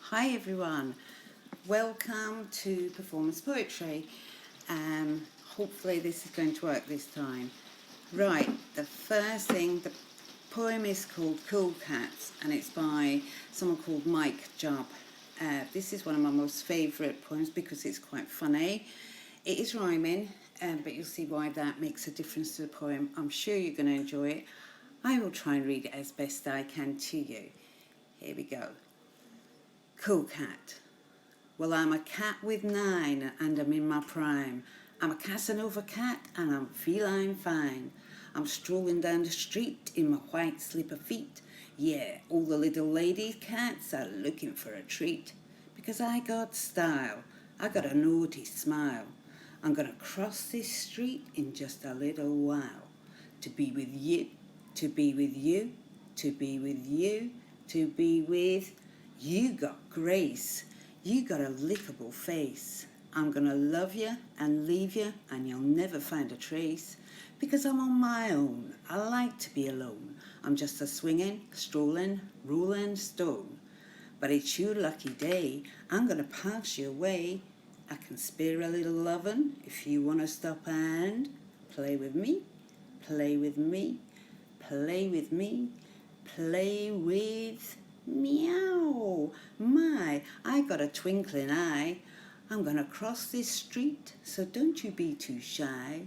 Hi everyone, welcome to Performance Poetry. Hopefully this is going to work this time. Right, the first thing, the poem is called Cool Cats and it's by someone called Mike Jubb. This is one of my most favourite poems because it's quite funny. It is rhyming, but you'll see why that makes a difference to the poem. I'm sure you're going to enjoy it. I will try and read it as best I can to you. Here we go. Cool cat. Well, I'm a cat with 9 and I'm in my prime. I'm a Casanova cat and I'm feline fine. I'm strolling down the street in my white slipper feet. Yeah, all the little lady cats are looking for a treat. Because I got style, I got a naughty smile. I'm gonna cross this street in just a little while. To be with you, to be with you, to be with you, to be with you. Got grace, you got a lickable face. I'm gonna love you and leave you and you'll never find a trace. Because I'm on my own, I like to be alone. I'm just a swinging, strolling, rolling stone. But it's your lucky day, I'm gonna pass you away. I can spare a little lovin' if you wanna stop and play with me, play with me, play with me, play with meow. My, I got a twinkling eye. I'm gonna cross this street, so don't you be too shy.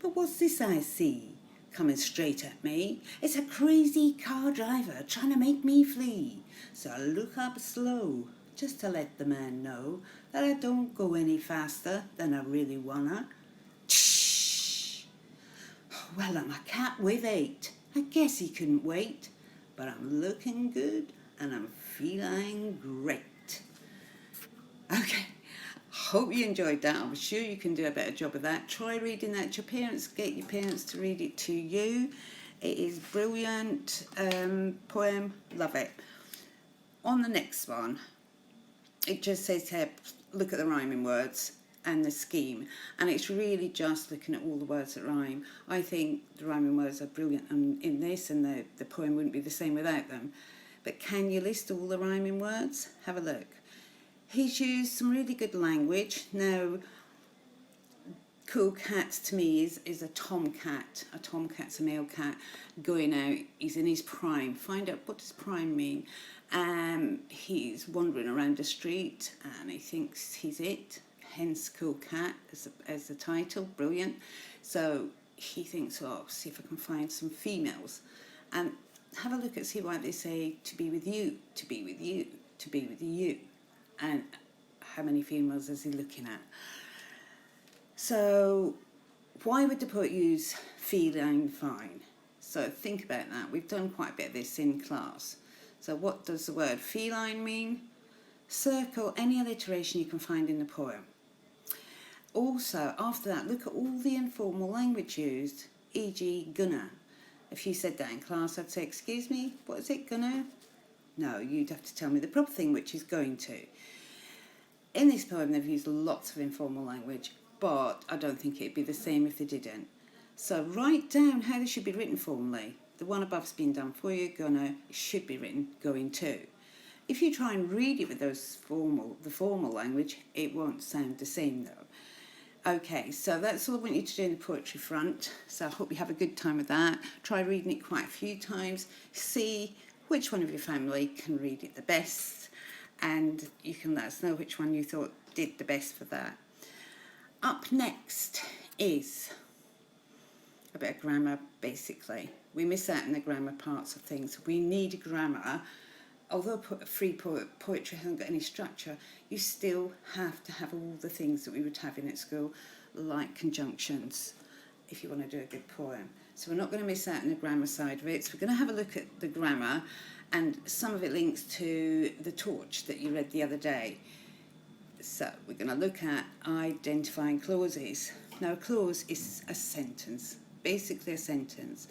But what's this I see coming straight at me? It's a crazy car driver trying to make me flee. So I look up slow, just to let the man know that I don't go any faster than I really wanna. Shh! Well, I'm a cat with 8. I guess he couldn't wait. But I'm looking good and I'm feeling great. Okay, hope you enjoyed that. I'm sure you can do a better job of that. Try reading that to your parents. Get your parents to read it to you. It is brilliant poem. Love it. On the next one, it just says here, look at the rhyming words and the scheme, and it's really just looking at all the words that rhyme. I think the rhyming words are brilliant in this, and the poem wouldn't be the same without them. But can you list all the rhyming words? Have a look. He's used some really good language. Now, cool cat to me is a tomcat. A tomcat's a male cat going out. He's in his prime. Find out, what does prime mean? He's wandering around the street and he thinks he's it. Hence Cool Cat as the title. Brilliant. So he thinks, oh, see if I can find some females. And have a look at, see why they say to be with you, to be with you, to be with you. And how many females is he looking at? So why would the poet use feline fine? So think about that. We've done quite a bit of this in class. So what does the word feline mean? Circle any alliteration you can find in the poem. Also, after that, look at all the informal language used, e.g. gonna. If you said that in class, I'd say, excuse me, what is it, gonna? No, you'd have to tell me the proper thing, which is going to. In this poem, they've used lots of informal language, but I don't think it'd be the same if they didn't. So write down how they should be written formally. The one above's been done for you, gonna, it should be written going to. If you try and read it with the formal language, it won't sound the same though. Okay, so that's all I want you to do in the poetry front. So I hope you have a good time with that. Try reading it quite a few times. See which one of your family can read it the best. And you can let us know which one you thought did the best for that. Up next is a bit of grammar, basically. We miss out on the grammar parts of things. We need grammar. Although free poetry hasn't got any structure, you still have to have all the things that we would have in at school, like conjunctions, if you want to do a good poem. So we're not going to miss out on the grammar side of it. So we're going to have a look at the grammar, and some of it links to the torch that you read the other day. So we're going to look at identifying clauses. Now, a clause is a sentence, basically a sentence.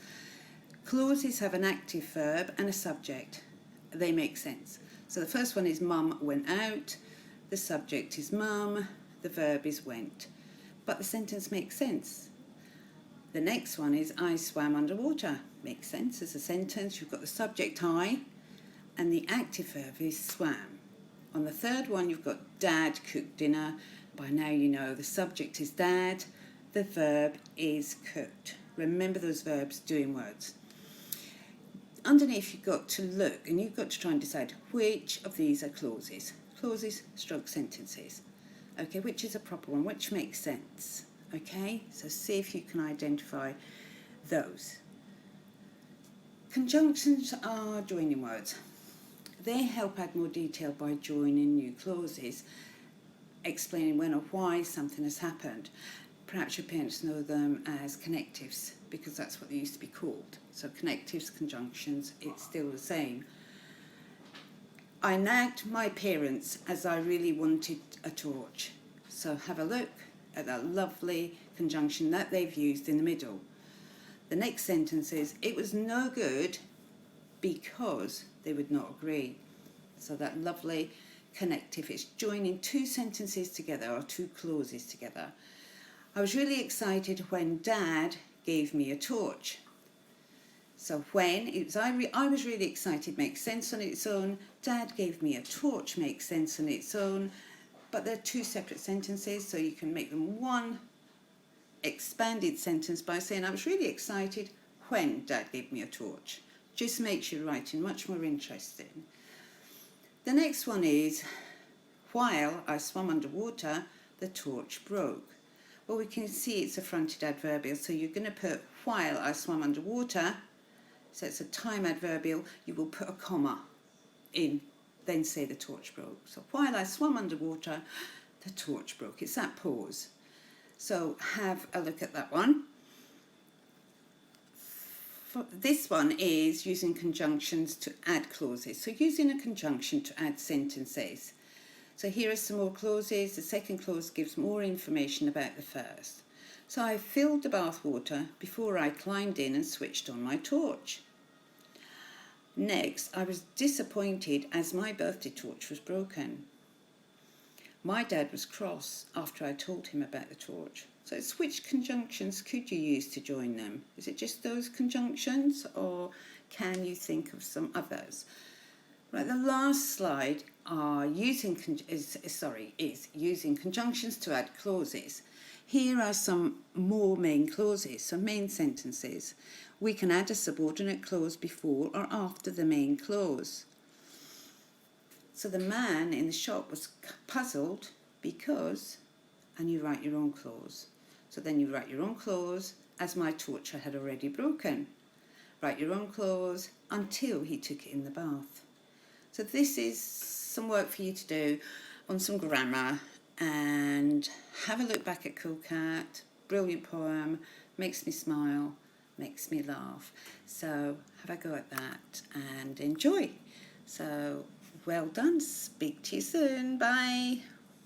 Clauses have an active verb and a subject. They make sense. So the first one is Mum went out, the subject is mum, the verb is went. But the sentence makes sense. The next one is I swam underwater. Makes sense as a sentence. You've got the subject I and the active verb is swam. On the third one, you've got Dad cooked dinner. By now you know the subject is Dad, the verb is cooked. Remember those verbs, doing words. Underneath you've got to look and you've got to try and decide which of these are clauses. Clauses stroke sentences. Okay, which is a proper one, which makes sense. Okay, so see if you can identify those. Conjunctions are joining words. They help add more detail by joining new clauses, explaining when or why something has happened. Perhaps your parents know them as connectives because that's what they used to be called. So connectives, conjunctions, it's still the same. I nagged my parents as I really wanted a torch. So have a look at that lovely conjunction that they've used in the middle. The next sentence is, it was no good because they would not agree. So that lovely connective, it's joining two sentences together or two clauses together. I was really excited when Dad gave me a torch. So when, I was really excited makes sense on its own. Dad gave me a torch makes sense on its own. But they're two separate sentences, so you can make them one expanded sentence by saying, I was really excited when Dad gave me a torch. Just makes your writing much more interesting. The next one is, while I swam underwater, the torch broke. Well, we can see it's a fronted adverbial, so you're going to put while I swam underwater, so it's a time adverbial, you will put a comma in, then say the torch broke. So while I swam underwater, the torch broke. It's that pause. So have a look at that one. This one is using conjunctions to add clauses. So using a conjunction to add sentences. So here are some more clauses. The second clause gives more information about the first. So I filled the bath water before I climbed in and switched on my torch. Next, I was disappointed as my birthday torch was broken. My dad was cross after I told him about the torch. So it's which conjunctions could you use to join them? Is it just those conjunctions or can you think of some others? Right, the last slide are is using conjunctions to add clauses. Here are some more main clauses, so main sentences. We can add a subordinate clause before or after the main clause. So the man in the shop was puzzled because, and you write your own clause. So then you write your own clause, as my torch had already broken. Write your own clause until he took it in the bath. So this is some work for you to do on some grammar, and have a look back at Cool Cat. Brilliant poem, makes me smile, makes me laugh. So have a go at that and enjoy. So well done. Speak to you soon. Bye.